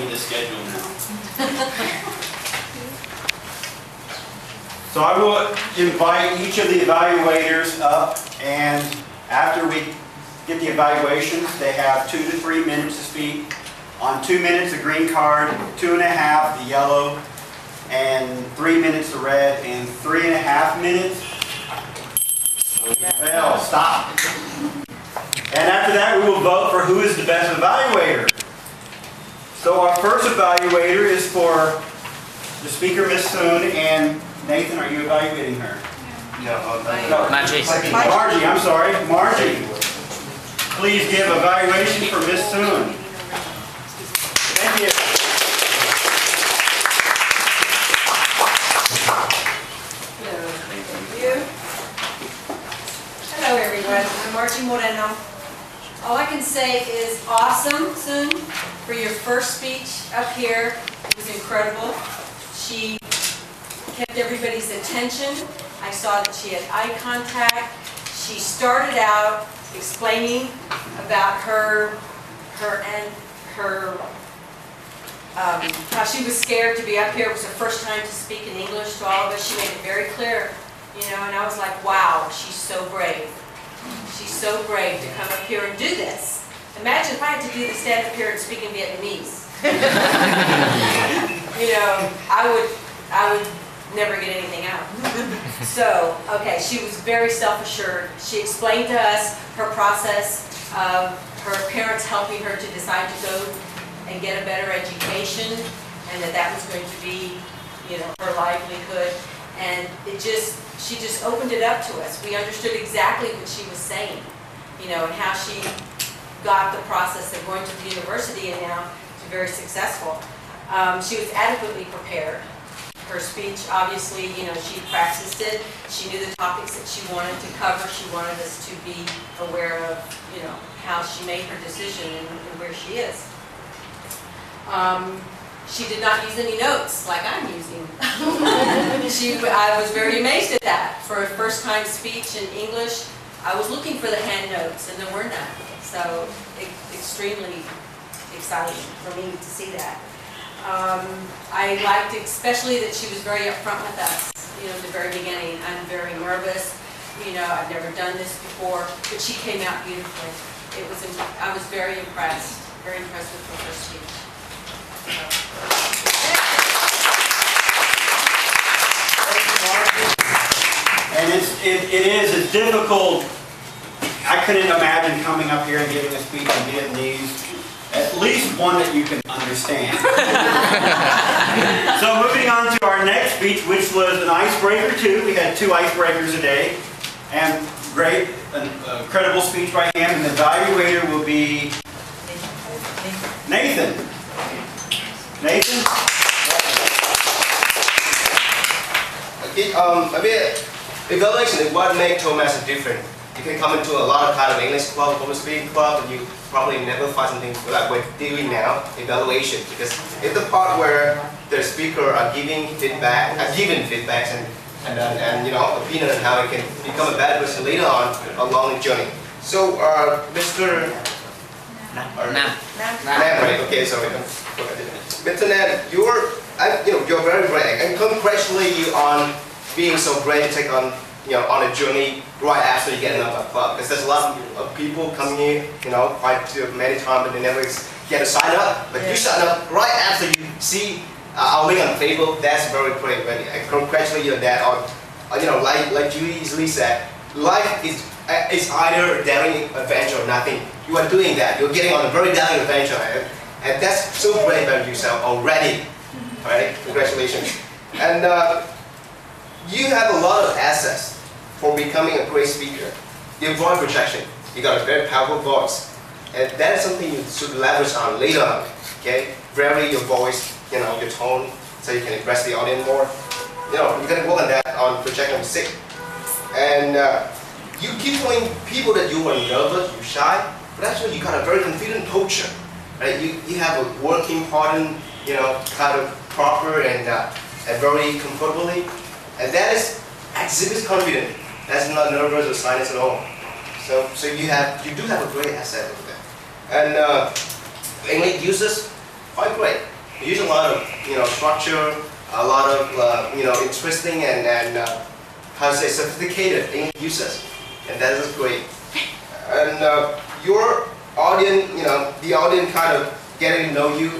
need to schedule now. So I will invite each of the evaluators up, and after we get the evaluations, they have 2 to 3 minutes to speak. On 2 minutes, the green card, 2.5, the yellow, and 3 minutes, the red, and 3.5 minutes. Bell, stop. And after that, we will vote for who is the best evaluator. So our first evaluator is for the speaker, Miss Soon, and Nathan, are you evaluating her? No, Margie. Margie, I'm sorry. Margie, please give evaluation for Miss Soon. Thank you. Hello, thank you. Hello everyone, I'm Margie Moreno. All I can say is awesome, Soon, for your first speech up here. It was incredible. She kept everybody's attention. I saw that she had eye contact. She started out explaining about how she was scared to be up here. It was her first time to speak in English to all of us. She made it very clear, you know, and I was like, wow, she's so brave. She's so brave to come up here and do this. Imagine if I had to do the stand up here and speak in Vietnamese. You know, I would never get anything out. So, okay, she was very self-assured. She explained to us her process of her parents helping her to decide to go and get a better education, and that was going to be, you know, her livelihood. And she just opened it up to us. We understood exactly what she was saying, you know, and how she got the process of going to the university, and now she's very successful. She was adequately prepared. Her speech, obviously, you know, she practiced it. She knew the topics that she wanted to cover. She wanted us to be aware of, you know, how she made her decision and where she is. She did not use any notes like I'm using. I was very amazed at that. For a first-time speech in English, I was looking for the hand notes, and there were none. So, extremely exciting for me to see that. I liked especially that she was very upfront with us, you know, at the very beginning. I'm very nervous, you know, I've never done this before, but she came out beautifully. I was very impressed with her first speech. And it's difficult. I couldn't imagine coming up here and giving a speech in Vietnamese. At least one that you can understand. So moving on to our next speech, which was an icebreaker too. We had 2 icebreakers a day. And great, incredible speech by him. And the evaluator will be Nathan. Nathan? Okay, evaluation is what makes Thomas different. You can come into a lot of kind of English club, public speaking club, and you probably never find something like we're doing now, evaluation. Because it's the part where the speaker are giving feedbacks and you know, opinion on how he can become a better person later on along the journey. So, Mr. Nam, right? Okay, sorry. Mr. Nam, you're very brave, and congratulate you on being so brave to take on, you know, on a journey right after you get another club. Because there's a lot of people coming here, you know, quite many times, but they never get to sign up. But you sign up right after you see our link on Facebook. That's very brave. I congratulate you on that. Or, you know, like Julie easily said, life is either a daring adventure or nothing. You are doing that. You're getting on a very daring adventure, and that's so brave about yourself already. All right, congratulations. And you have a lot of assets for becoming a great speaker. Your voice projection. You got a very powerful voice, and that is something you should leverage on later on. Okay, vary your voice, you know, your tone, so you can impress the audience more. You know, you can work on that on project number 6. And you keep telling people that you are nervous, you're shy, but actually you got a very confident posture. Right? You have a working pattern, you know, kind of proper and very comfortably, and that is exhibits confidence. That's not nervous or shyness at all. So you do have a great asset over there. And English users, quite great. You use a lot of structure, a lot of interesting and how to say sophisticated English uses, and that is great. And your audience, the audience kind of getting to know you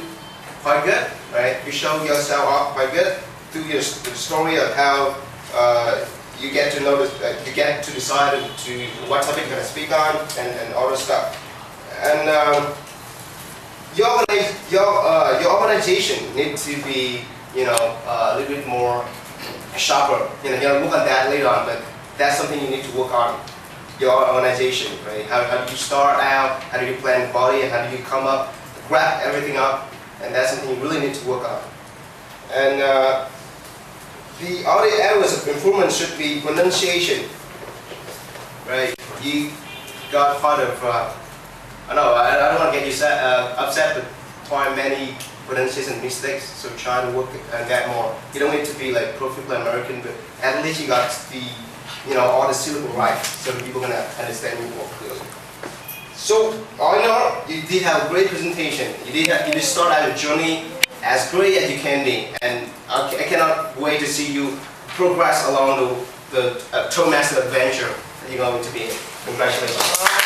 quite good, right? You show yourself off quite good through your story of how you get to notice, you get to decide to what topic you're going to speak on, and all this stuff. And your organization needs to be, a little bit more sharper. You're going to work on that later on, but that's something you need to work on. Your organization, right? How do you start out? How do you plan the body? And how do you come up, wrap everything up? And that's something you really need to work on. And the other areas of improvement should be pronunciation, right? You got part of, I don't want to get you upset, but quite many pronunciation mistakes, so try to work and get more. You don't need to be like perfectly American, but at least you got the, all the syllable right, so people can understand you more clearly. So, all in all, you did have a great presentation. You did start out your journey as great as you can be, and I cannot wait to see you progress along the Toastmaster adventure that you're going to be in. Congratulations.